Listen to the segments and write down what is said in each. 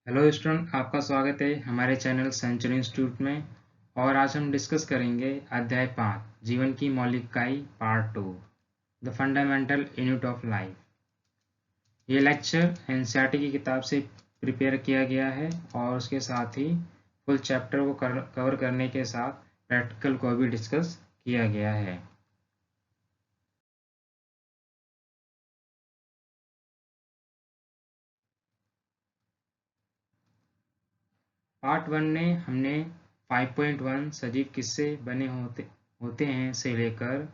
Hello student, आपका स्वागत है हमारे चैनल सेंचुरी इंस्टीट्यूट में। और आज हम डिस्कस करेंगे अध्याय 5 जीवन की मौलिक इकाई part 2 the fundamental unit of life. ये लेक्चर एनसीईआरटी की किताब से प्रिपेयर किया गया है और उसके साथ ही फुल चैप्टर को कवर करने के साथ प्रैक्टिकल को भी डिस्कस किया गया है। पार्ट 1 में हमने 5.1 सजीव किससे बने होते हैं से लेकर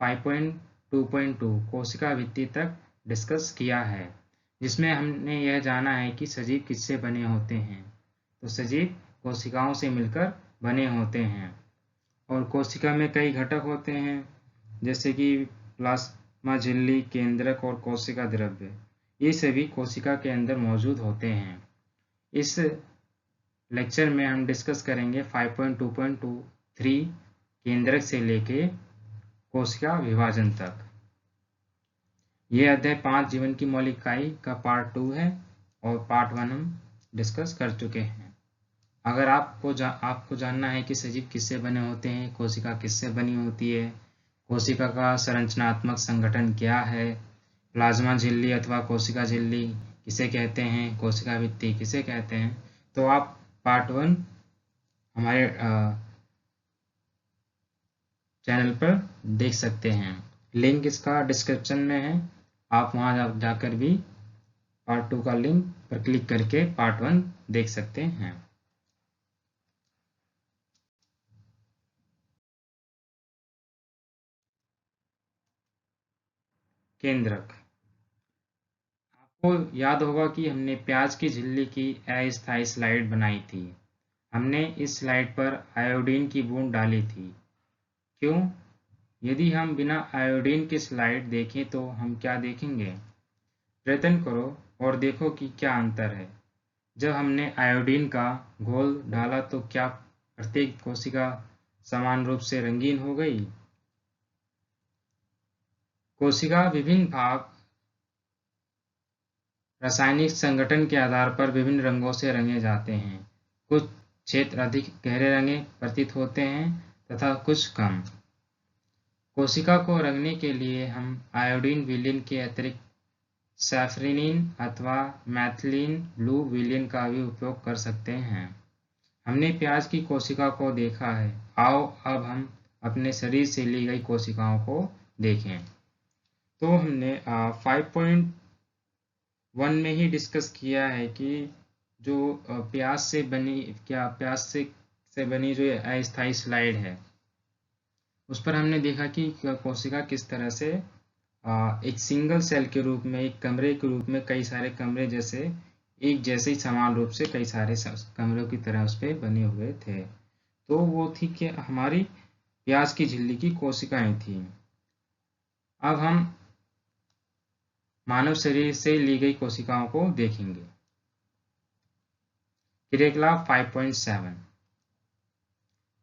5.2.2 कोशिका भित्ति तक डिस्कस किया है, जिसमें हमने यह जाना है कि सजीव किससे बने होते हैं। तो सजीव कोशिकाओं से मिलकर बने होते हैं और कोशिका में कई घटक होते हैं, जैसे कि प्लाज्मा झिल्ली, केंद्रक और कोशिका द्रव्य। ये सभी कोशिका के अंदर मौजूद होते हैं। इस लेक्चर में हम डिस्कस करेंगे 5.2.23 केंद्रक से लेके कोशिका विभाजन तक। ये अध्याय 5 जीवन की मौलिक इकाई का पार्ट 2 है और पार्ट 1 हम डिस्कस कर चुके हैं। अगर आपको जानना है कि सजीव किससे बने होते हैं, कोशिका किससे बनी होती है, कोशिका का संरचनात्मक संगठन क्या है, प्लाज्मा झिल्ली अथवा कोशिका झिल्ली किसे कहते हैं, कोशिका भित्ति किसे कहते हैं, तो आप पार्ट 1 हमारे चैनल पर देख सकते हैं। लिंक इसका डिस्क्रिप्शन में है, आप वहां जाकर भी पार्ट 2 का लिंक पर क्लिक करके पार्ट 1 देख सकते हैं। केंद्रक। आपको याद होगा कि हमने प्याज की झिल्ली की अस्थायी स्लाइड बनाई थी। हमने इस स्लाइड पर आयोडीन की बूंद डाली थी। क्यों? यदि हम बिना आयोडीन की स्लाइड देखें तो हम क्या देखेंगे? प्रयत्न करो और देखो कि क्या अंतर है। जब हमने आयोडीन का घोल डाला तो क्या प्रत्येक कोशिका समान रूप से रंगीन हो गई? कोशिका विभिन्न भाग रासायनिक संगठन के आधार पर विभिन्न रंगों से रंगे जाते हैं। कुछ क्षेत्र अधिक गहरे रंगे प्रतीत होते हैं तथा कुछ कम। कोशिका को रंगने के लिए हम आयोडीन विलयन के अतिरिक्त सैफरनिन अथवा मैथिलीन ब्लू विलयन का भी उपयोग कर सकते हैं। हमने प्याज की कोशिका को देखा है, आओ अब हम अपने शरीर से ली गई कोशिकाओं को देखें। तो हमने 5.1 में ही डिस्कस किया है कि जो प्याज से बनी जो अस्थायी स्लाइड है, उस पर हमने देखा कि कोशिका किस तरह से एक सिंगल सेल के रूप में, एक कमरे के रूप में कई सारे कमरे जैसे एक जैसे ही समान रूप से कई सारे कमरों की तरह उस पर बने हुए थे। तो वो थी कि हमारी प्याज की झिल्ली की कोशिकाएं थी। अब हम मानव शरीर से ली गई कोशिकाओं को देखेंगे। क्रियाकलाप 5.7।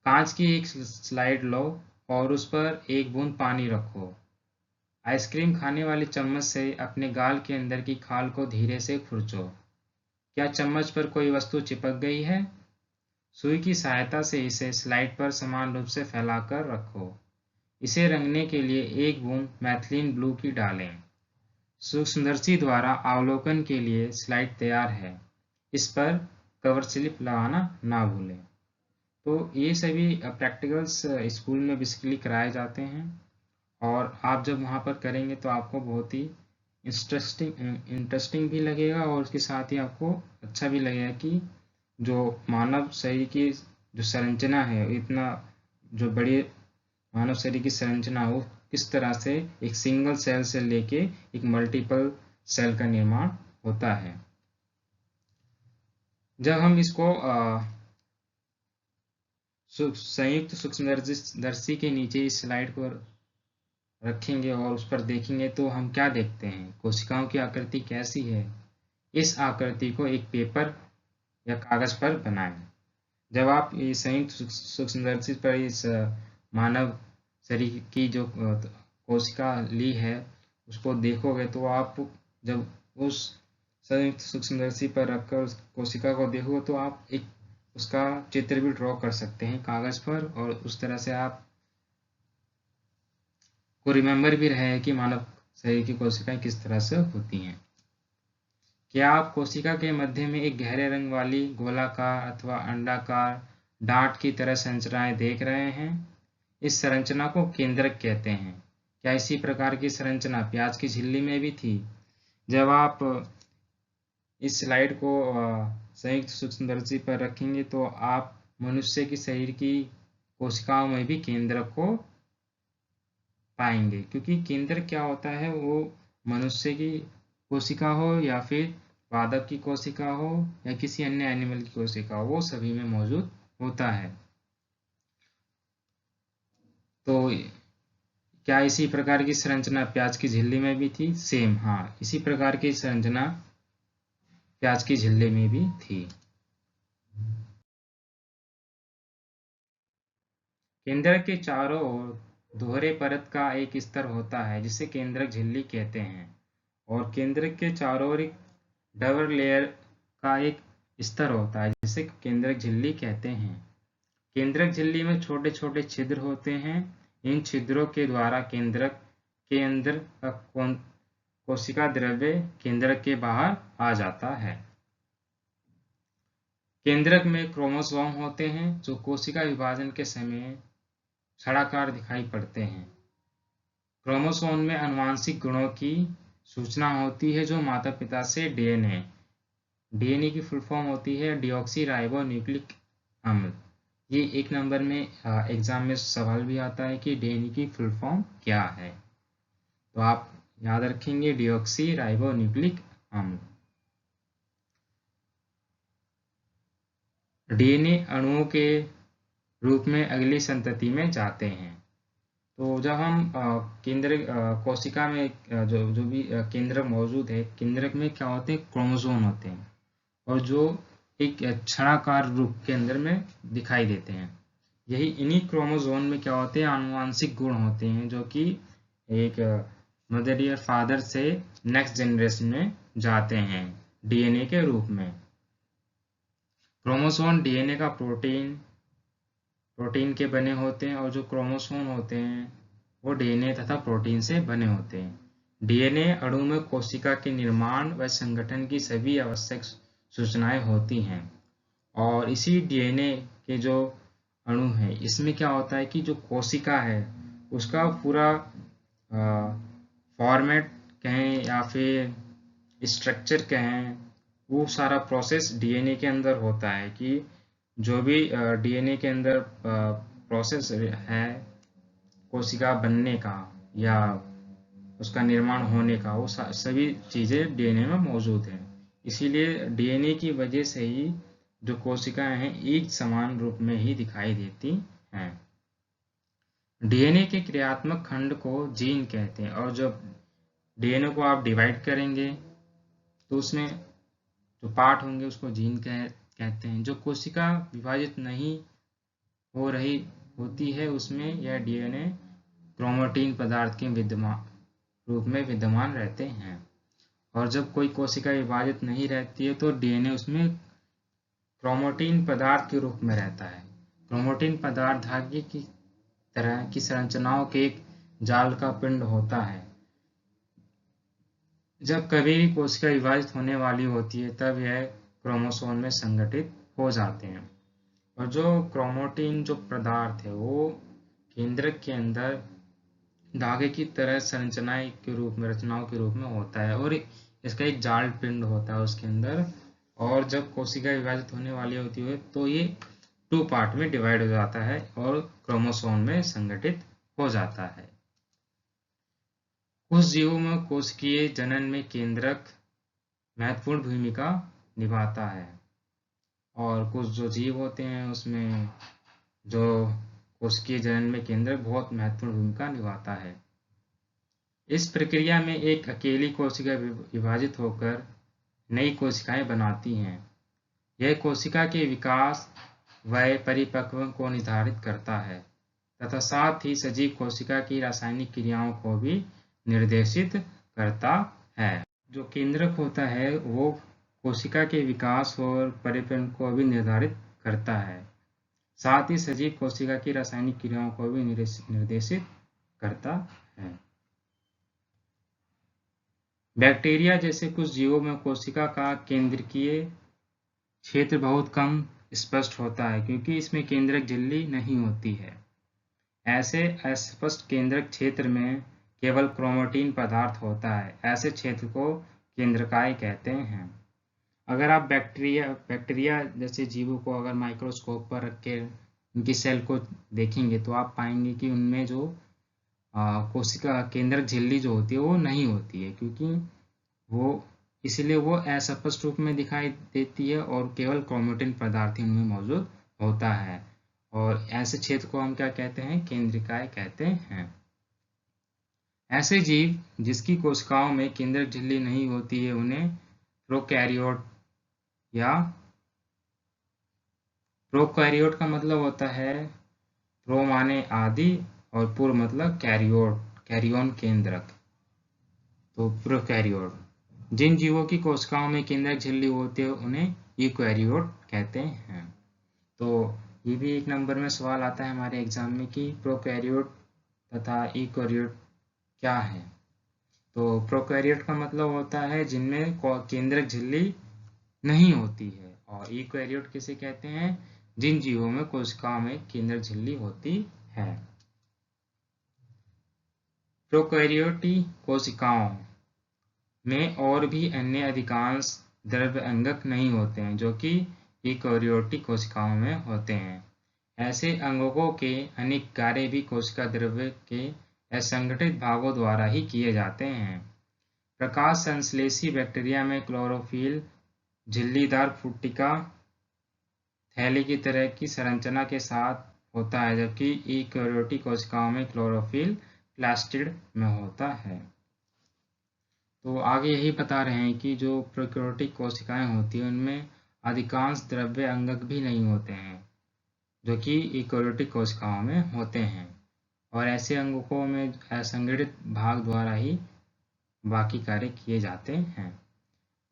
कांच की एक स्लाइड लो और उस पर एक बूंद पानी रखो। आइसक्रीम खाने वाली चम्मच से अपने गाल के अंदर की खाल को धीरे से खुरचो। क्या चम्मच पर कोई वस्तु चिपक गई है? सुई की सहायता से इसे स्लाइड पर समान रूप से फैलाकर रखो। इसे रंगने के लिए एक बूंद मैथिलीन ब्लू की डालें। सूक्ष्मदर्शी द्वारा अवलोकन के लिए स्लाइड तैयार है, इस पर कवर स्लिप लगाना ना भूलें। तो ये सभी प्रैक्टिकल्स स्कूल में बेसिकली कराए जाते हैं और आप जब वहाँ पर करेंगे तो आपको बहुत ही इंटरेस्टिंग भी लगेगा और उसके साथ ही आपको अच्छा भी लगेगा कि जो मानव शरीर की जो संरचना है, इतना जो बड़ी मानव शरीर की संरचना हो, किस तरह से एक सिंगल सेल से लेके एक मल्टीपल सेल का निर्माण होता है। जब हम इसको संयुक्त सूक्ष्मदर्शी के नीचे इस स्लाइड को रखेंगे और उस पर देखेंगे तो हम क्या देखते हैं? कोशिकाओं की आकृति कैसी है? इस आकृति को एक पेपर या कागज पर बनाएं। जब आप इस संयुक्त सूक्ष्मदर्शी पर इस मानव शरीर की जो कोशिका ली है उसको देखोगे तो आप जब उस संयुक्त सूक्ष्मदर्शी पर रखकर उस कोशिका को देखो तो आप एक उसका चित्र भी ड्रॉ कर सकते हैं कागज पर, और उस तरह से आप को रिमेम्बर भी रहे कि मानव शरीर की कोशिकाएं किस तरह से होती हैं। क्या आप कोशिका के मध्य में एक गहरे रंग वाली गोलाकार अथवा अंडाकार डांट की तरह संरचनाएं देख रहे हैं? इस संरचना को केंद्रक कहते हैं। क्या इसी प्रकार की संरचना प्याज की झिल्ली में भी थी? जब आप इस स्लाइड को संयुक्त सूक्ष्मदर्शी पर रखेंगे तो आप मनुष्य के शरीर की कोशिकाओं में भी केंद्रक को पाएंगे, क्योंकि केंद्रक क्या होता है, वो मनुष्य की कोशिका हो या फिर पादप की कोशिका हो या किसी अन्य एनिमल की कोशिका हो, वो सभी में मौजूद होता है। तो क्या इसी प्रकार की संरचना प्याज की झिल्ली में भी थी? सेम, हाँ, इसी प्रकार की संरचना प्याज की झिल्ली में भी थी। केंद्रक के चारों ओर दोहरे परत का एक स्तर होता है जिसे केंद्रक झिल्ली कहते हैं, और केंद्रक के चारों ओर एक डबल लेयर का एक स्तर होता है जिसे केंद्रक झिल्ली कहते हैं। केंद्रक झिल्ली में छोटे छोटे छिद्र होते हैं। इन छिद्रों के द्वारा केंद्रक के अंदर का कोशिका द्रव्य केंद्रक के बाहर आ जाता है। केंद्रक में क्रोमोसोम होते हैं जो कोशिका विभाजन के समय छड़ाकार दिखाई पड़ते हैं। क्रोमोसोम में आनुवंशिक गुणों की सूचना होती है जो माता पिता से डीएनए की फुल फॉर्म होती है डीऑक्सी राइबो न्यूक्लिक अम्ल। ये 1 नंबर में एग्जाम में सवाल भी आता है कि डीएनए की फुल फॉर्म क्या है, तो आप याद रखेंगे डीऑक्सी राइबो न्यूक्लिक अम्ल। डीएनए अणुओं के रूप में अगली संतति में जाते हैं। तो जब हम कोशिका में जो भी केंद्रक मौजूद है, केंद्रक में क्या होते हैं, क्रोमोसोम होते हैं, और जो एक छड़ाकार रूप के अंदर में दिखाई देते हैं। यही इन्हीं क्रोमोसोम में क्या होते हैं, आनुवंशिक गुण होते हैं जो कि एक मदर या फादर से नेक्स्ट जनरेशन में जाते हैं डीएनए के रूप में। क्रोमोसोम डीएनए का प्रोटीन के बने होते हैं, और जो क्रोमोसोम होते हैं वो डीएनए तथा प्रोटीन से बने होते हैं। डीएनए अणु में कोशिका के निर्माण व संगठन की सभी आवश्यक सूचनाएं होती हैं, और इसी डीएनए के जो अणु है इसमें क्या होता है कि जो कोशिका है उसका पूरा फॉर्मेट कहें या फिर स्ट्रक्चर कहें, वो सारा प्रोसेस डीएनए के अंदर होता है कि जो भी डीएनए के अंदर प्रोसेस है कोशिका बनने का या उसका निर्माण होने का, वो सभी चीज़ें डीएनए में मौजूद हैं। इसीलिए डीएनए की वजह से ही जो कोशिकाएं हैं एक समान रूप में ही दिखाई देती हैं। डीएनए के क्रियात्मक खंड को जीन कहते हैं, और जब डीएनए को आप डिवाइड करेंगे तो उसमें जो पार्ट होंगे उसको जीन कहते हैं। जो कोशिका विभाजित नहीं हो रही होती है उसमें यह डीएनए क्रोमैटिन पदार्थ के रूप में विद्यमान रहते हैं, और जब कोई कोशिका विभाजित नहीं रहती है तो डीएनए उसमें क्रोमैटिन पदार्थ के रूप में रहता है। क्रोमैटिन पदार्थ धागे की तरह की संरचनाओं के एक जाल का पिंड होता है। जब कभी भी कोशिका विभाजित होने वाली होती है तब यह क्रोमोसोम में संगठित हो जाते हैं, और जो क्रोमैटिन जो पदार्थ है वो केंद्रक के अंदर धागे की तरह संरचनाएं के रूप में रचनाओं के रूप में होता है, और इसका एक जाल पिंड होता है उसके अंदर, और जब कोशिका विभाजित होने वाली होती है तो ये 2 पार्ट में डिवाइड हो जाता है और क्रोमोसोम में संगठित हो जाता है। कुछ जीवों में कोशिकीय जनन में केंद्रक महत्वपूर्ण भूमिका निभाता है, और कुछ जो जीव होते हैं उसमें जो कोशिकीय जनन में केंद्रक बहुत महत्वपूर्ण भूमिका निभाता है। इस प्रक्रिया में एक अकेली कोशिका विभाजित होकर नई कोशिकाएं बनाती हैं। यह कोशिका के विकास व परिपक्व को निर्धारित करता है तथा साथ ही सजीव कोशिका की रासायनिक क्रियाओं को भी निर्देशित करता है। जो केंद्रक होता है वो कोशिका के विकास और परिपक्वता को भी निर्धारित करता है। साथ ही सजीव कोशिका की रासायनिक क्रियाओं को भी निर्देशित करता है। बैक्टीरिया जैसे कुछ जीवों में कोशिका का केंद्रकीय क्षेत्र बहुत कम स्पष्ट होता है क्योंकि इसमें केंद्रक झिल्ली नहीं होती है। ऐसे अस्पष्ट केंद्रक क्षेत्र में केवल क्रोमैटिन पदार्थ होता है। ऐसे क्षेत्र को केंद्रकाय कहते हैं। अगर आप बैक्टीरिया जैसे जीवों को अगर माइक्रोस्कोप पर रख के उनकी सेल को देखेंगे तो आप पाएंगे कि उनमें जो कोशिका केंद्रक झिल्ली जो होती है वो नहीं होती है, क्योंकि वो इसलिए वो अस्पष्ट रूप में दिखाई देती है और केवल क्रोमैटिन पदार्थ ही उनमें मौजूद होता है। और ऐसे क्षेत्र को हम क्या कहते हैं? केंद्रकाय कहते हैं। ऐसे जीव जिसकी कोशिकाओं में केंद्रक झिल्ली नहीं होती है उन्हें प्रोकैरियोट या प्रोकैरियोट का मतलब होता है प्रो माने आदि और पुर मतलब कैरियोन केंद्रक, तो प्रोकैरियोट। जिन जीवों की कोशिकाओं में केंद्रक झिल्ली होती है उन्हें यूकैरियोट कहते हैं। तो ये भी एक नंबर में सवाल आता है हमारे एग्जाम में कि प्रोकैरियोट तथा यूकैरियोट क्या है। तो प्रोकैरियोट का मतलब होता है जिनमें केंद्रक झिल्ली नहीं होती है, और यूकैरियोट किसे कहते हैं? जिन जीवों में कोशिकाओं में केंद्रक झिल्ली होती है। प्रोकैरियोटिक कोशिकाओं में और भी अन्य अधिकांश द्रव्य अंगक नहीं होते हैं जो कि यूकैरियोटिक कोशिकाओं में होते हैं। ऐसे अंगकों के अनेक कार्य भी कोशिका द्रव्य के असंगठित भागों द्वारा ही किए जाते हैं। प्रकाश संश्लेषी बैक्टीरिया में क्लोरोफिल झिल्लीदार पुट्टिका थैली की तरह की संरचना के साथ होता है, जबकि यूकैरियोटिक कोशिकाओं में क्लोरोफिल प्लास्टिड में होता है। तो आगे यही बता रहे हैं कि जो प्रोकैरियोटिक कोशिकाएं होती हैं उनमें अधिकांश द्रव्य अंगक भी नहीं होते हैं जो कि यूकैरियोटिक कोशिकाओं में होते हैं, और ऐसे अंगकों में असंगठित भाग द्वारा ही बाकी कार्य किए जाते हैं।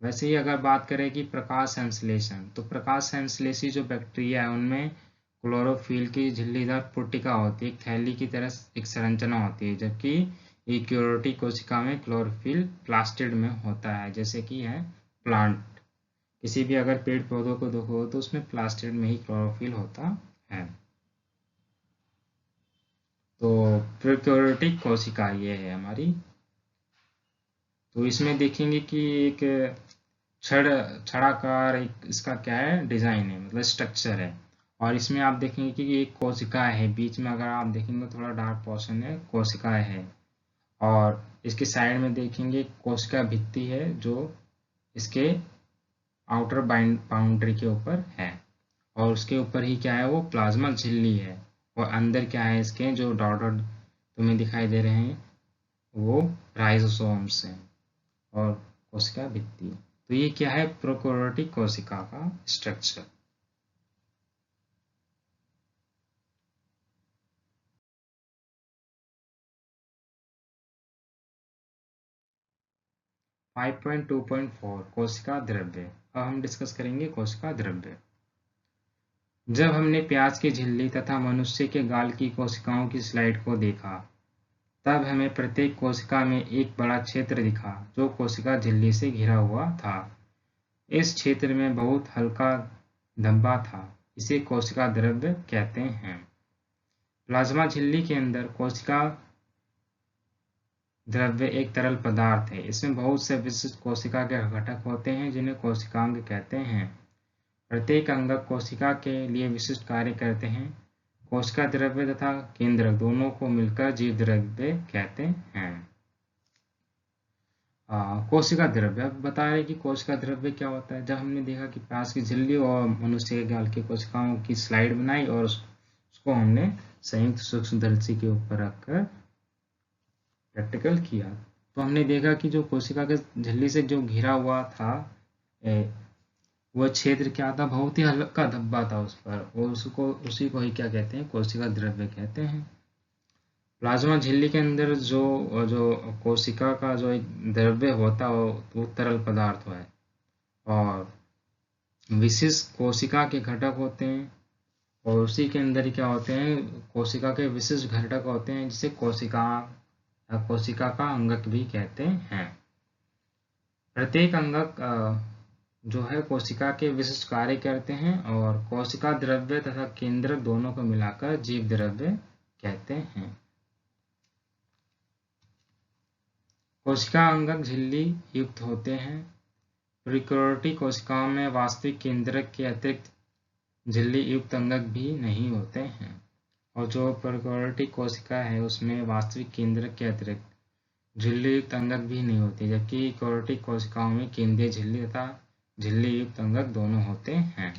वैसे ही अगर बात करें कि प्रकाश संश्लेषण, तो प्रकाश संश्लेषी जो बैक्टीरिया है उनमें क्लोरोफिल की झिल्लीदार पुट्टिका होती है, एक थैली की तरह एक संरचना होती है, जबकि यूकैरियोटिक कोशिका में क्लोरोफिल प्लास्टिड में होता है, जैसे कि है प्लांट। किसी भी अगर पेड़ पौधों को देखो तो उसमें प्लास्टिड में ही क्लोरोफिल होता है। तो प्रोकैरियोटिक कोशिका ये है हमारी। तो इसमें देखेंगे कि एक छड़ाकार एक इसका क्या है? डिजाइन है, मतलब स्ट्रक्चर है। और इसमें आप देखेंगे कि एक कोशिका है, बीच में अगर आप देखेंगे थोड़ा डार्क पोर्शन है, कोशिका है। और इसके साइड में देखेंगे कोशिका भित्ति है जो इसके आउटर बाउंड्री के ऊपर है, और उसके ऊपर ही क्या है? वो प्लाज्मा झिल्ली है। और अंदर क्या है इसके? जो डॉट डॉट तुम्हें दिखाई दे रहे हैं वो राइजोसोम्स हैं और कोशिका भित्ति। तो ये क्या है? प्रोकैरियोटिक कोशिका का स्ट्रक्चर। फाइव 5.2.4 कोशिका द्रव्य। अब हम डिस्कस करेंगे कोशिका द्रव्य। जब हमने प्याज की झिल्ली तथा मनुष्य के गाल की कोशिकाओं की स्लाइड को देखा तब हमें प्रत्येक कोशिका में एक बड़ा क्षेत्र दिखा जो कोशिका झिल्ली से घिरा हुआ था। इस क्षेत्र में बहुत हल्का धब्बा था, इसे कोशिका द्रव्य कहते हैं। प्लाज्मा झिल्ली के अंदर कोशिका द्रव्य एक तरल पदार्थ है। इसमें बहुत से विशिष्ट कोशिका के घटक होते हैं जिन्हें कोशिकांग कहते हैं। प्रत्येक अंगक कोशिका के लिए विशिष्ट कार्य करते हैं। कोशिका द्रव्य तथा केंद्रक दोनों को मिलकर जीव द्रव्य कहते हैं। कोशिका द्रव्य, अब बता रहे कि कोशिका द्रव्य क्या होता है। जब हमने देखा कि प्याज की झिल्ली और मनुष्य के गाल की कोशिकाओं की स्लाइड बनाई और उसको हमने संयुक्त सूक्ष्मदर्शी के ऊपर रखकर प्रैक्टिकल किया, तो हमने देखा कि जो कोशिका के झिल्ली से जो घिरा हुआ था वह क्षेत्र क्या था? बहुत ही हल्का धब्बा था उस पर, और उसी को ही क्या कहते हैं? कोशिका द्रव्य कहते हैं। प्लाज्मा झिल्ली के अंदर जो जो कोशिका का जो एक द्रव्य होता है वो तरल पदार्थ है, और विशिष्ट कोशिका के घटक होते हैं, और उसी के अंदर ही क्या होते हैं, कोशिका के विशिष्ट घटक होते हैं जिसे कोशिका का अंगक भी कहते हैं। प्रत्येक अंगक जो है कोशिका के विशिष्ट कार्य करते हैं, और कोशिका द्रव्य तथा केंद्रक दोनों को मिलाकर जीव द्रव्य कहते हैं। कोशिका अंगक झिल्ली युक्त होते हैं। प्रीकैरियोटिक कोशिकाओं में वास्तविक केंद्रक के अतिरिक्त झिल्ली युक्त अंगक भी नहीं होते हैं, और जो प्रीकैरियोटिक कोशिका है उसमें वास्तविक केंद्रक के अतिरिक्त झिल्ली युक्त अंगक भी नहीं होती, जबकि कैरियोटिक कोशिकाओं में केंद्रीय झिल्ली तथा झिल्ली युक्त अंगक दोनों होते हैं।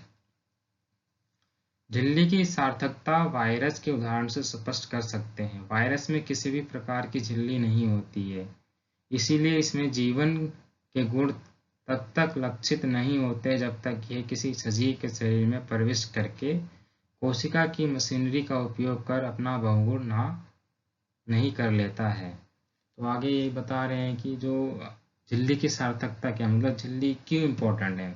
झिल्ली की सार्थकता वायरस के उदाहरण से स्पष्ट कर सकते हैं। वायरस में किसी भी प्रकार की झिल्ली नहीं होती है, इसीलिए इसमें जीवन के गुण तब तक लक्षित नहीं होते जब तक यह किसी सजीव के शरीर में प्रवेश करके कोशिका की मशीनरी का उपयोग कर अपना बहुगुण नहीं कर लेता है। तो आगे ये बता रहे हैं कि जो झिल्ली की सार्थकता क्या, मतलब झिल्ली क्यों इम्पोर्टेंट है।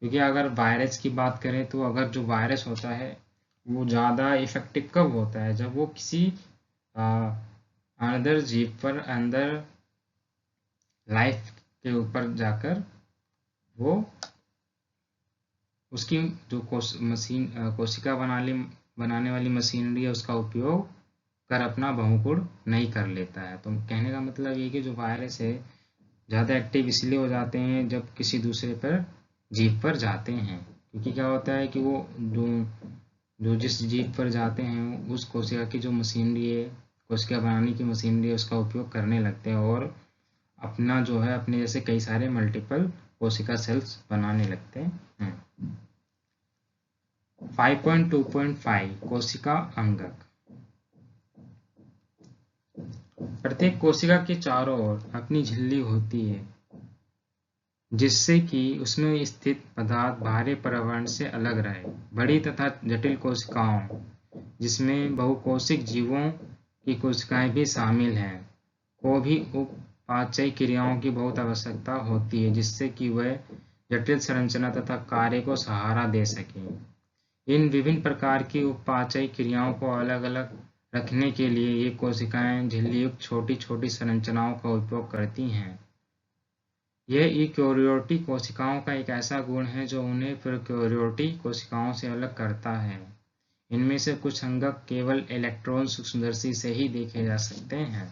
क्योंकि अगर वायरस की बात करें तो अगर जो वायरस होता है वो ज़्यादा इफेक्टिव कब होता है, जब वो किसी अनदर जीव पर अंदर लाइफ के ऊपर जाकर वो उसकी जो कोशिका बनाने वाली मशीनरी है उसका उपयोग कर अपना बहुगुण नहीं कर लेता है। तो कहने का मतलब ये कि जो वायरस है ज़्यादा एक्टिव इसलिए हो जाते हैं जब किसी दूसरे पर जीव पर जाते हैं, क्योंकि क्या होता है कि वो जो जिस जीव पर जाते हैं उस कोशिका की जो मशीनरी है, कोशिका बनाने की मशीनरी है, उसका उपयोग करने लगते हैं और अपना जो है अपने जैसे कई सारे मल्टीपल कोशिका सेल्स बनाने लगते हैं। 5.2.5 कोशिका अंगक। प्रत्येक कोशिका के चारों ओर अपनी झिल्ली होती है, जिससे कि उसमें स्थित पदार्थ बाहरी पर्यावरण से अलग रहे। बड़ी तथा जटिल कोशिकाओं, जिसमें बहुकोशिक जीवों की कोशिकाएं भी शामिल हैं, को भी उपापचय क्रियाओं की बहुत आवश्यकता होती है, जिससे कि वह जटिल संरचना तथा कार्य को सहारा दे सके। इन विभिन्न प्रकार की उपापचय क्रियाओं को अलग अलग रखने के लिए ये कोशिकाएं झिल्लीयुक्त छोटी छोटी संरचनाओं का उपयोग करती हैं। यह यूकेरियोटिक कोशिकाओं का एक ऐसा गुण है जो उन्हें प्रोकैरियोटिक कोशिकाओं से अलग करता है। इनमें से कुछ अंगक केवल इलेक्ट्रॉन सूक्ष्मदर्शी से ही देखे जा सकते हैं।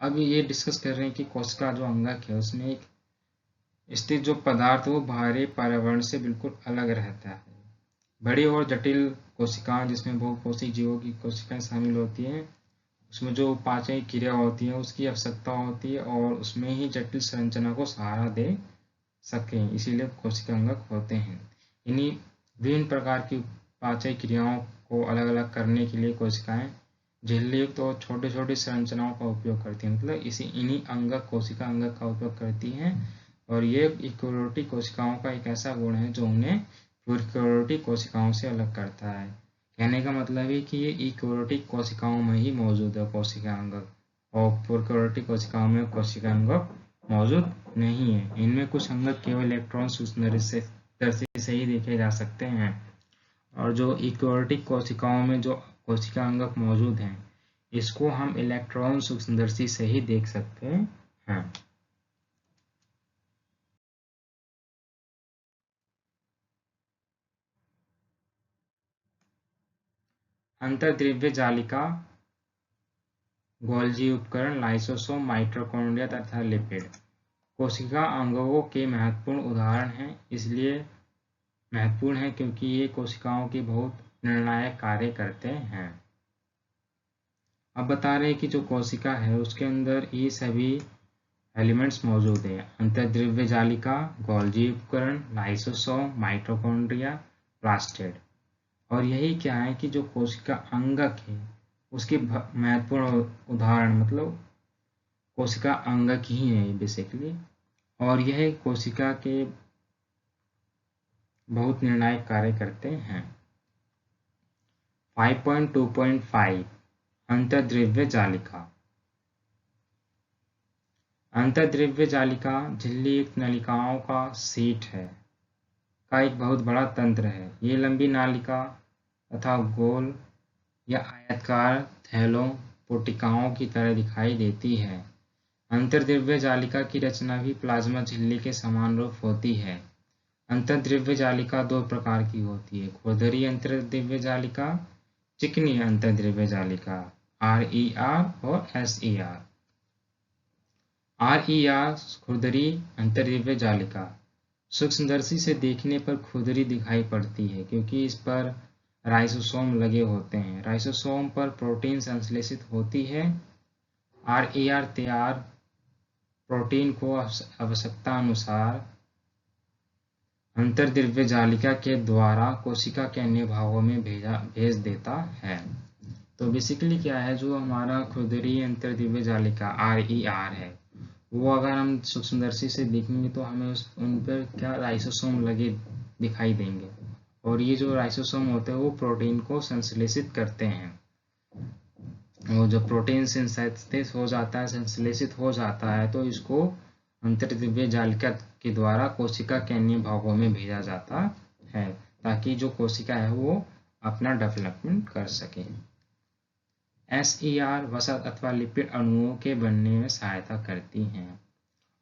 अब ये डिस्कस कर रहे हैं कि कोशिका जो अंगक है उसमें एक स्थित जो पदार्थ वो बाहरी पर्यावरण से बिल्कुल अलग रहता है। बड़ी और जटिल कोशिकाएं, जिसमें बहुकोशिक जीवों की कोशिकाएं शामिल होती हैं, उसमें जो उपापचय क्रिया होती है उसकी आवश्यकता होती है और उसमें ही जटिल संरचना को सहारा दे सकें, इसीलिए कोशिका अंगक होते हैं। इन्हीं विभिन्न प्रकार की उपापचय क्रियाओं को अलग अलग करने के लिए कोशिकाएं झिल्लीयुक्त और छोटी छोटी संरचनाओं का उपयोग करती हैं, मतलब इन्हीं अंगक कोशिका अंगक का उपयोग करती हैं। और ये यूकेरियोटिक कोशिकाओं का एक ऐसा गुण है जो उन्हें प्रोकैरियोटिक कोशिकाओं से अलग करता है। कहने का मतलब है कि ये यूकेरियोटिक कोशिकाओं में ही मौजूद है कोशिका अंगक, और प्रोकैरियोटिक कोशिकाओं में कोशिका अंगक मौजूद नहीं है। इनमें कुछ अंगक केवल इलेक्ट्रॉन सूक्ष्मदर्शी से ही देखे जा सकते हैं, और जो यूकेरियोटिक कोशिकाओं में जो कोशिका अंगक मौजूद हैं इसको हम इलेक्ट्रॉन सूक्ष्मदर्शी से ही देख सकते हैं। अंतर्द्रव्य जालिका, गोल्जी उपकरण, लाइसोसोम, माइटोकॉन्ड्रिया तथा लिपिड कोशिका अंगकों के महत्वपूर्ण उदाहरण हैं। इसलिए महत्वपूर्ण है क्योंकि ये कोशिकाओं की बहुत निर्णायक कार्य करते हैं। अब बता रहे हैं कि जो कोशिका है उसके अंदर ये सभी एलिमेंट्स मौजूद हैं। अंतर्द्रव्य जालिका, गोल्जी उपकरण, लाइसोसोम, माइटोकॉन्ड्रिया, प्लास्टिड। और यही क्या है कि जो कोशिका अंगक है उसके महत्वपूर्ण उदाहरण मतलब कोशिका अंगक ही है बेसिकली, और यह कोशिका के बहुत निर्णायक कार्य करते हैं। 5.2.5 अंतर्द्रव्य जालिका। अंतर्द्रव्य जालिका झिल्ली युक्त नलिकाओं का सेट है का एक बहुत बड़ा तंत्र है। ये लंबी नालिका तथा गोल या आयताकार थैलों पुटिकाओं की तरह दिखाई देती है। अंतर्द्रव्य जालिका की रचना भी प्लाज्मा झिल्ली के समान रूप होती है। अंतर्द्रव्य जालिका दो प्रकार की होती है, खुरदरी अंतर्द्रव्य जालिका, चिकनी अंतर्द्रव्य जालिका, RER और SER। RER खुरदरी अंतर्द्रव्य जालिका सूक्ष्मदर्शी से देखने पर खुरदरी दिखाई पड़ती है क्योंकि इस पर राइसोसोम लगे होते हैं। राइसोसोम पर प्रोटीन संश्लेषित होती है। RER तैयार प्रोटीन को आवश्यकता अनुसार अंतर्द्रव्य जालिका के द्वारा कोशिका के अन्य भागों में भेज देता है। तो बेसिकली क्या है, जो हमारा खुरदरी अंतर्द्रव्य जालिका RER है, वो अगर हम सूक्ष्मदर्शी से देखेंगे तो हमें उन पर क्या राइसोसोम लगे दिखाई देंगे, और ये जो राइसोसोम होते हैं वो प्रोटीन को संश्लेषित करते हैं। और जो प्रोटीन सिंथेसिस हो जाता है, संश्लेषित हो जाता है, तो इसको अंतर्द्रव्य जालिका के द्वारा कोशिका के अन्य भागों में भेजा जाता है ताकि जो कोशिका है वो अपना डेवलपमेंट कर सके। SER वसा अथवा लिपिड अणुओं के बनने में सहायता करती हैं।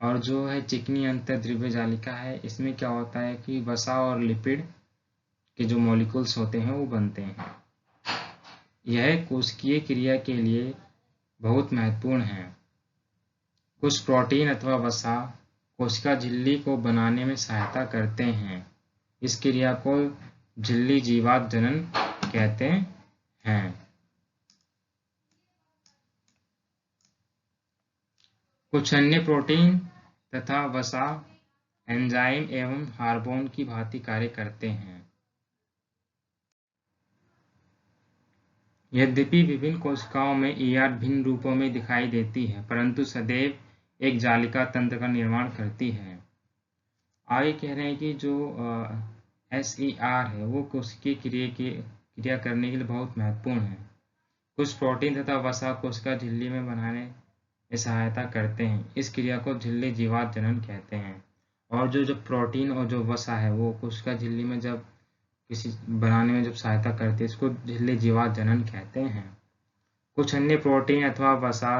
और जो है चिकनी अंतर्द्रव्य जालिका है, इसमें क्या होता है कि वसा और लिपिड के जो मॉलिक्यूल्स होते हैं वो बनते हैं। यह कोशिकीय क्रिया के लिए बहुत महत्वपूर्ण है। कुछ प्रोटीन अथवा वसा कोशिका झिल्ली को बनाने में सहायता करते हैं। इस क्रिया को झिल्ली जीवात जनन कहते हैं। कुछ अन्य प्रोटीन तथा वसा एंजाइम एवं हार्मोन की भांति कार्य करते हैं। यद्यपि विभिन्न कोशिकाओं में ER भिन्न रूपों में दिखाई देती है, परंतु सदैव एक जालिका तंत्र का निर्माण करती है। आगे कह रहे हैं कि जो SER है वो कोशिकीय क्रिया करने के लिए बहुत महत्वपूर्ण है। कुछ प्रोटीन तथा वसा कोशिका झिल्ली में बनाने में सहायता करते हैं। इस क्रिया को झिल्ली जीवात जनन कहते हैं। और जो प्रोटीन और जो वसा है वो कोशिका झिल्ली में जब किसी बनाने में जब सहायता करते हैं, इसको झिल्ली जीवात जनन कहते हैं। कुछ अन्य प्रोटीन अथवा वसा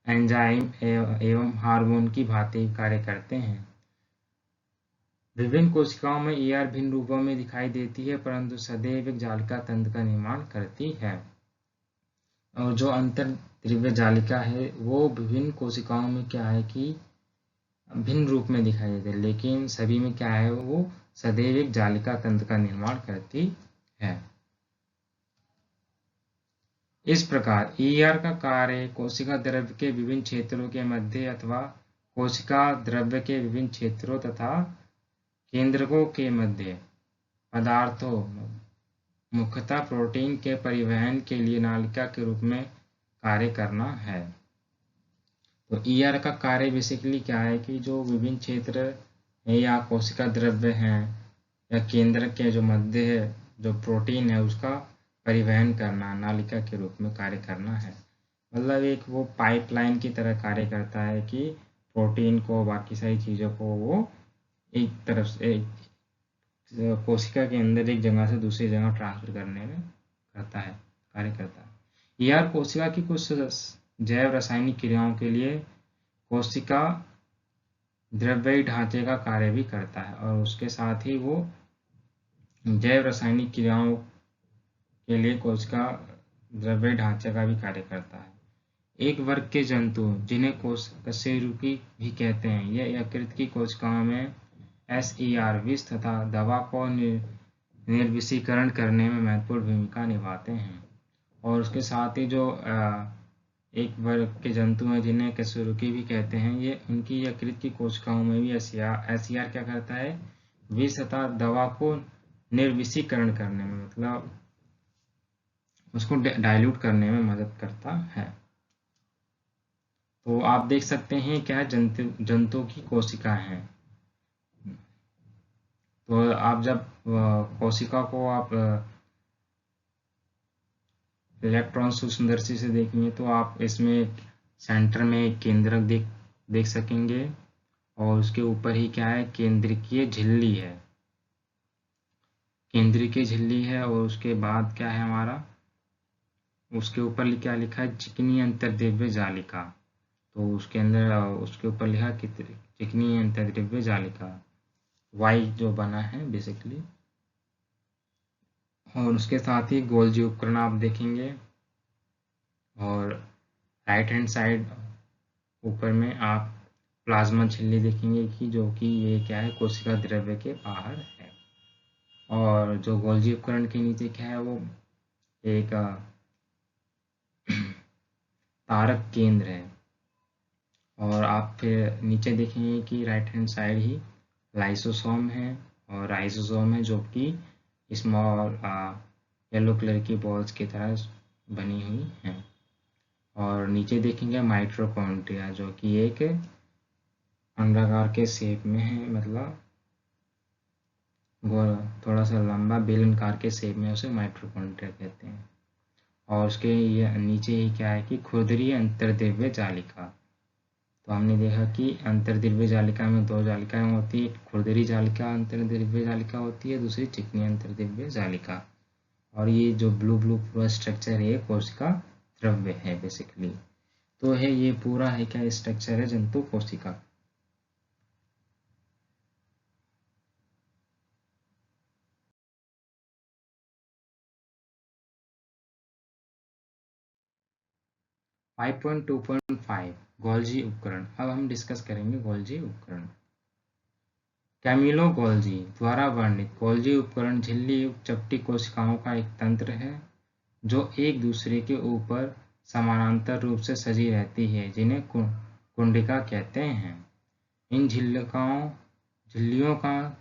एंजाइम एवं हार्मोन की भांति कार्य करते हैं। विभिन्न कोशिकाओं में ER भिन्न रूपों में दिखाई देती है, परंतु सदैव एक जालिका तंत्र का निर्माण करती है। और जो अंतर्द्रव्य जालिका है वो विभिन्न कोशिकाओं में क्या है कि भिन्न रूप में दिखाई देते हैं, लेकिन सभी में क्या है वो सदैव एक जालिका तंत्र का निर्माण करती है। इस प्रकार ER का कार्य कोशिका द्रव्य के विभिन्न क्षेत्रों के मध्य अथवा कोशिका द्रव्य के विभिन्न क्षेत्रों तथा केंद्रकों के मध्य पदार्थों मुख्यतः प्रोटीन के परिवहन के लिए नालिका के रूप में कार्य करना है। तो ER का कार्य बेसिकली क्या है कि जो विभिन्न क्षेत्र है या कोशिका द्रव्य हैं या केंद्र के जो मध्य है जो प्रोटीन है उसका परिवहन करना, नालिका के रूप में कार्य करना है। मतलब एक वो पाइपलाइन की तरह कार्य करता है कि प्रोटीन को बाकी सारी चीज़ों को वो एक तरफ से कोशिका के अंदर एक जगह से दूसरी जगह ट्रांसफर करने में कार्य करता है। ER कोशिका की कुछ जैव रासायनिक क्रियाओं के लिए कोशिका द्रव्यी ढांचे का कार्य भी करता है, और उसके साथ ही वो जैव रासायनिक क्रियाओं के लिए कोशिका द्रव्यी ढांचे का भी कार्य करता है। एक वर्ग के जंतु जिन्हें कशेरुकी भी कहते हैं, यह यकृत की कोशिकाओं में SER विष तथा दवा को निर्विषीकरण करने में महत्वपूर्ण भूमिका निभाते हैं। और उसके साथ ही जो एक वर्ग के जंतु हैं जिन्हें कशेरुकी भी कहते हैं, ये उनकी यकृत की कोशिकाओं में भी SER क्या करता है, विष तथा दवा को निर्विषीकरण करने में, मतलब उसको डाइल्यूट करने में मदद करता है। तो आप देख सकते हैं क्या जंतु की कोशिका है। तो आप जब कोशिका को आप इलेक्ट्रॉन सूक्ष्मदर्शी से देखेंगे तो आप इसमें सेंटर में एक केंद्रक देख सकेंगे और उसके ऊपर ही क्या है, केंद्रकीय झिल्ली है। केंद्रकीय झिल्ली है और उसके बाद क्या है हमारा, उसके ऊपर क्या लिखा है, चिकनी अंतर्द्रव्य जालिका। तो उसके अंदर उसके ऊपर लिखा चिकनी अंतर्द्रव्य जालिका, वाई जो बना है बेसिकली। और उसके साथ ही गोल्जी उपकरण आप देखेंगे और राइट हैंड साइड ऊपर में आप प्लाज्मा झिल्ली देखेंगे कि जो कि ये क्या है, कोशिका द्रव्य के बाहर है। और जो गोल्जी उपकरण के नीचे क्या है, वो एक तारक केंद्र है। और आप फिर नीचे देखेंगे कि राइट हैंड साइड ही लाइसोसोम है, और राइसोसोम है जो कि स्मॉल येलो कलर की बॉल्स की तरह बनी हुई हैं। और नीचे देखेंगे माइटोकॉन्ड्रिया जो कि एक अंडाकार के शेप में है, मतलब थोड़ा सा लंबा बेलनाकार के शेप में, उसे माइटोकॉन्ड्रिया कहते हैं। और उसके नीचे ही क्या है कि खुरदरी अंतर्द्रव्य जालिका। तो हमने देखा कि अंतर्द्रव्य जालिका में दो जालिकाएं होती है, खुरदरी जालिका अंतर्द्रव्य जालिका होती है, दूसरी चिकनी अंतर्द्रव्य जालिका। और ये जो ब्लू पूरा स्ट्रक्चर है, कोशिका द्रव्य है बेसिकली। तो है ये पूरा है क्या स्ट्रक्चर है जंतु कोशिका। फाइव 5.2.5 गोल्जी उपकरण। अब हम डिस्कस करेंगे गोल्जी उपकरण। कैमिलो गोल्जी द्वारा वर्णित गोल्जी उपकरण झिल्ली युक्त चपटी कोशिकाओं का एक तंत्र है जो एक दूसरे के ऊपर समानांतर रूप से सजी रहती है, जिन्हें कुंडिका कहते हैं। इन झिल्लियों का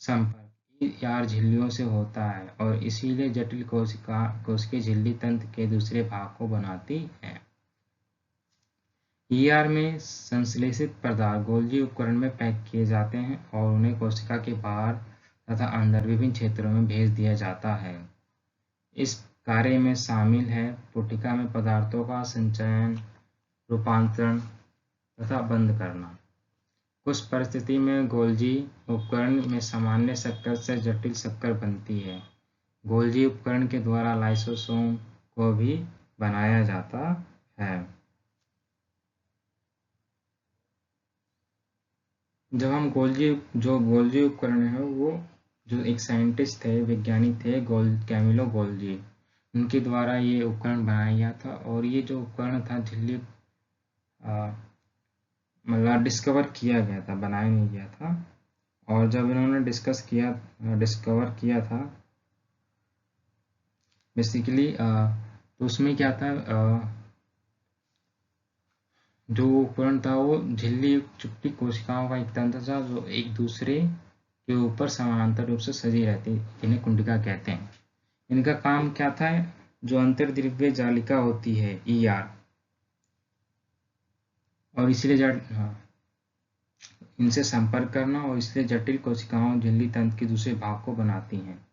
संपर्क यार झिल्लियों से होता है और इसीलिए जटिल कोशिकीय झिल्ली तंत्र के दूसरे भाग को बनाती है। ईआर में संश्लेषित पदार्थ गोल्जी उपकरण में पैक किए जाते हैं और उन्हें कोशिका के बाहर तथा अंदर विभिन्न क्षेत्रों में भेज दिया जाता है। इस कार्य में शामिल है पुटिका में पदार्थों का संचयन, रूपांतरण तथा बंद करना। कुछ परिस्थिति में गोल्जी उपकरण में सामान्य शक्कर से जटिल शक्कर बनती है। गोल्जी उपकरण के द्वारा लाइसोसोम को भी बनाया जाता है। जब हम गोल्जी उपकरण है, वो जो एक साइंटिस्ट थे, वैज्ञानिक थे, कैमिलो गोल्जी, उनके द्वारा ये उपकरण बनाया गया था। और ये जो उपकरण था झिल्ली मतलब डिस्कवर किया गया था, बनाया नहीं गया था। और जब इन्होंने डिस्कवर किया था बेसिकली, तो उसमें क्या था, जो उपकरण था वो झिल्ली चुप्पी कोशिकाओं का एक तंत्र था जो एक दूसरे के ऊपर समानांतर रूप से सजी रहती, इन्हें कुंडिका कहते हैं। इनका काम क्या था, जो अंतर्द्रव्य जालिका होती है ईआर, और इसलिए इनसे संपर्क करना, और इसलिए जटिल कोशिकाओं झिल्ली तंत्र के दूसरे भाग को बनाती हैं।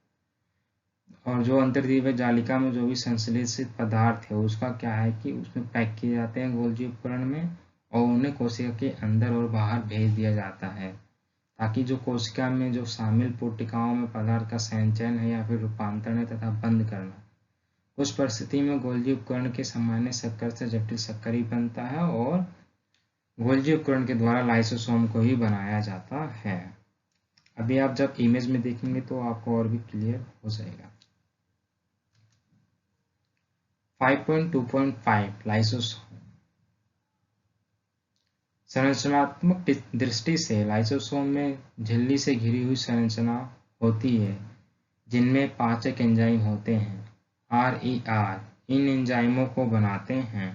और जो अंतर्द्रव्य जालिका में जो भी संश्लेषित पदार्थ है उसका क्या है कि उसमें पैक किए जाते हैं गोल्जी उपकरण में, और उन्हें कोशिका के अंदर और बाहर भेज दिया जाता है, ताकि जो कोशिका में जो शामिल पुटिकाओं में पदार्थ का संचयन है या फिर रूपांतरण है तथा बंद करना। उस परिस्थिति में गोल्जी उपकरण के सामान्य शक्कर से जटिल शक्कर ही बनता है, और गोल्जी उपकरण के द्वारा लाइसोसोम को ही बनाया जाता है। अभी आप जब इमेज में देखेंगे तो आपको और भी क्लियर हो जाएगा। 5.2.5 लाइसोसोम। संरचनात्मक दृष्टि से लाइसोसोम में झिल्ली से घिरी हुई संरचना होती है जिनमें पाचक एंजाइम होते हैं। RER इन एंजाइमों को बनाते हैं।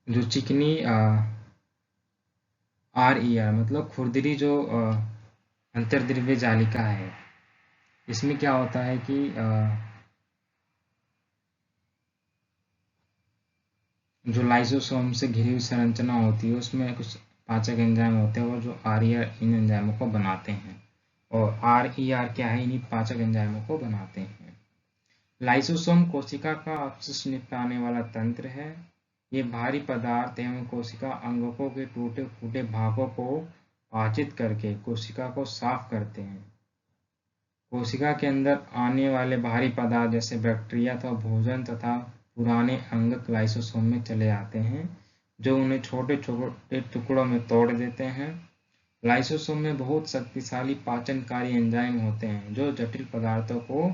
जो चिकनी RER मतलब खुरदरी जो अंतर्द्रव्य जालिका है, इसमें क्या होता है कि जो लाइसोसोम से घिरी हुई संरचना होती है उसमें कुछ पाचक एंजाइम होते हैं और जो RER इन एंजाइमों को बनाते हैं। और RER क्या है, इन्हीं पाचक एंजाइमों को बनाते हैं। लाइसोसोम कोशिका का अपशिष्ट निपटाने वाला तंत्र है। ये भारी पदार्थ एवं कोशिका अंगकों के टूटे फूटे भागों को पाचित करके कोशिका को साफ करते हैं। कोशिका के अंदर आने वाले भारी पदार्थ जैसे बैक्टीरिया अथवा भोजन तथा पुराने अंगक लाइसोसोम में चले आते हैं, जो उन्हें छोटे छोटे टुकड़ों में तोड़ देते हैं। लाइसोसोम में बहुत शक्तिशाली पाचनकारी एंजाइम होते हैं जो जटिल पदार्थों को